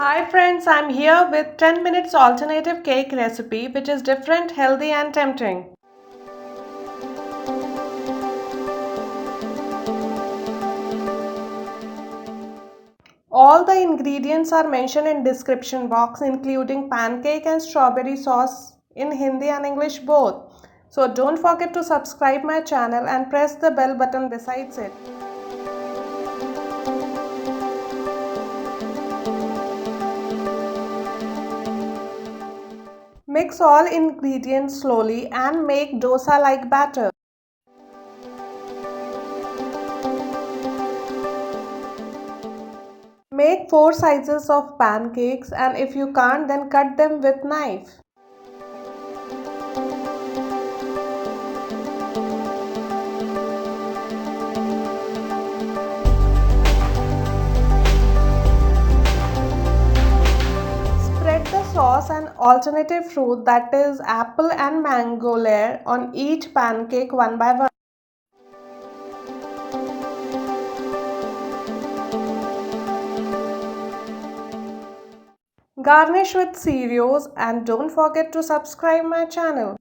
Hi friends, I'm here with 10 minutes alternative cake recipe which is different, healthy and tempting. All the ingredients are mentioned in description box including pancake and strawberry sauce in Hindi and English both. So don't forget to subscribe my channel and press the bell button besides it. Mix all ingredients slowly and make dosa-like batter. Make 4 sizes of pancakes and if you can't then cut them with knife. Spread the sauce and alternative fruit that is apple and mango layer on each pancake one by one. Garnish with Cheerios and don't forget to subscribe my channel.